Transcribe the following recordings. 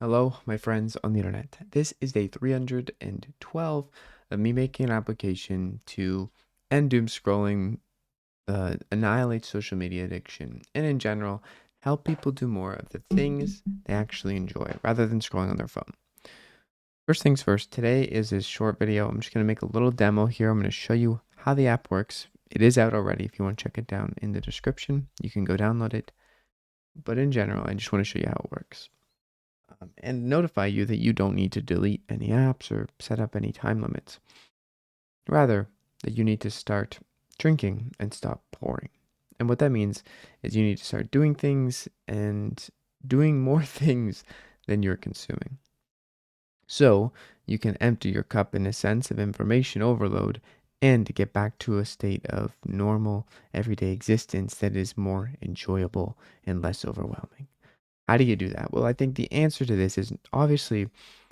Hello, my friends on the internet. This is day 312 of me making an application to end doom scrolling, annihilate social media addiction, and in general, help people do more of the things they actually enjoy rather than scrolling on their phone. First things first, today is this short video. I'm just going to make a little demo here. I'm going to show you how the app works. It is out already. If you want to check it down in the description, you can go download it. But in general, I just want to show you how it works. And notify you that you don't need to delete any apps or set up any time limits. Rather, that you need to start drinking and stop pouring. And what that means is you need to start doing things and doing more things than you're consuming. So you can empty your cup in a sense of information overload and to get back to a state of normal, everyday existence that is more enjoyable and less overwhelming. How do you do that? Well, I think the answer to this is obviously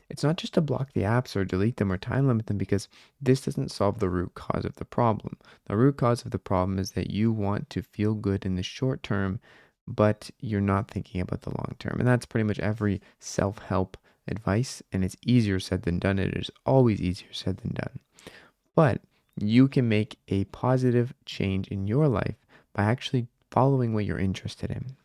it's not just to block the apps or delete them or time limit them because this doesn't solve the root cause of the problem. The root cause of the problem is that you want to feel good in the short term, but you're not thinking about the long term. And that's pretty much every self help advice. And it's easier said than done. It is always easier said than done. But you can make a positive change in your life by actually following what you're interested in.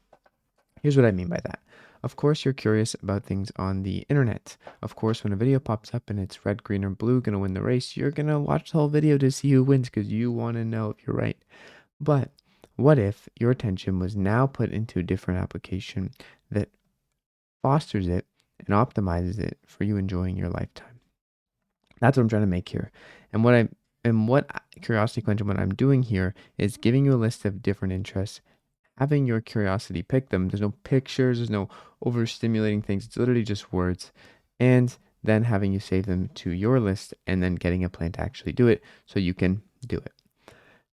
Here's what I mean by that. Of course, you're curious about things on the internet. Of course, when a video pops up and it's red, green, or blue going to win the race, you're going to watch the whole video to see who wins because you want to know if you're right. But what if your attention was now put into a different application that fosters it and optimizes it for you enjoying your lifetime? That's what I'm trying to make here. And what Curiosity Quench, what I'm doing here is giving you a list of different interests, having your curiosity pick them. There's no pictures, there's no overstimulating things. It's literally just words. And then having you save them to your list and then getting a plan to actually do it so you can do it.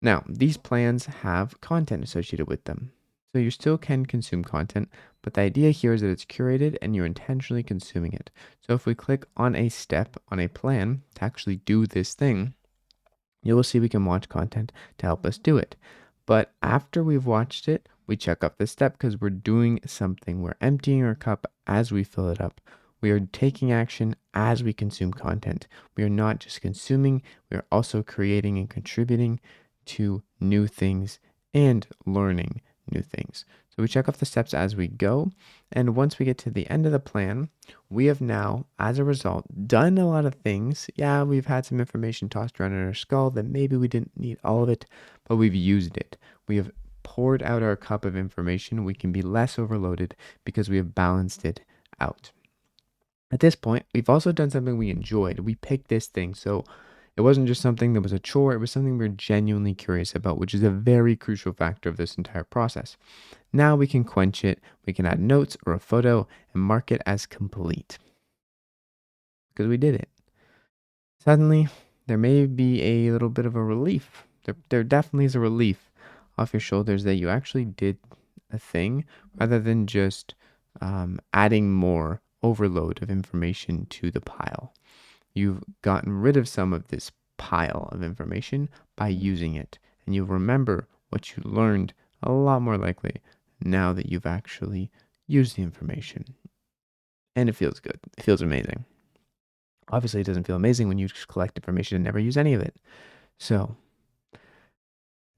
Now, these plans have content associated with them. So you still can consume content, but the idea here is that it's curated and you're intentionally consuming it. So if we click on a step on a plan to actually do this thing, you will see we can watch content to help us do it. But after we've watched it, we check off the step because we're doing something. We're emptying our cup as we fill it up. We are taking action as we consume content. We are not just consuming, we are also creating and contributing to new things and learning new things. So we check off the steps as we go. And once we get to the end of the plan, we have now, as a result, done a lot of things. Yeah, we've had some information tossed around in our skull that maybe we didn't need all of it, but we've used it. We have poured out our cup of information. We can be less overloaded because we have balanced it out. At this point, we've also done something we enjoyed. We picked this thing. So it wasn't just something that was a chore, it was something we were genuinely curious about, which is a very crucial factor of this entire process. Now we can quench it, we can add notes or a photo and mark it as complete. Because we did it. Suddenly, there may be a little bit of a relief. There definitely is a relief off your shoulders that you actually did a thing rather than just adding more overload of information to the pile. You've gotten rid of some of this pile of information by using it, and you'll remember what you learned a lot more likely now that you've actually used the information. And it feels good. It feels amazing. Obviously, it doesn't feel amazing when you just collect information and never use any of it. So,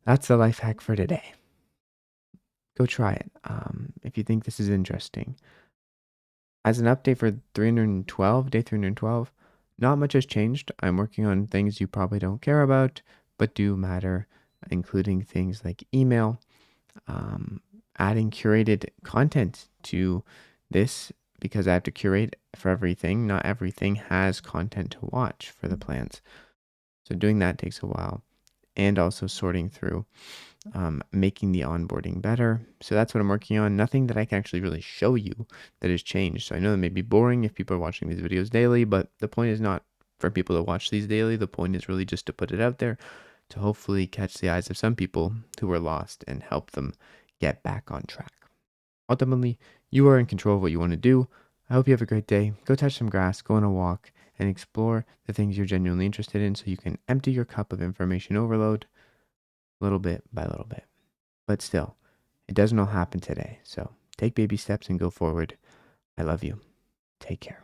that's the life hack for today. Go try it if you think this is interesting. As an update for 312, day 312, not much has changed. I'm working on things you probably don't care about, but do matter, including things like email, adding curated content to this because I have to curate for everything. Not everything has content to watch for the plans. So doing that takes a while. And also sorting through making the onboarding better. So that's what I'm working on. Nothing that I can actually really show you that has changed. So I know that may be boring if people are watching these videos daily, but the point is not for people to watch these daily. The point is really just to put it out there to hopefully catch the eyes of some people who are lost and help them get back on track. Ultimately, you are in control of what you want to do. I hope you have a great day. Go touch some grass, go on a walk, and explore the things you're genuinely interested in so you can empty your cup of information overload little bit by little bit. But still, it doesn't all happen today. So take baby steps and go forward. I love you. Take care.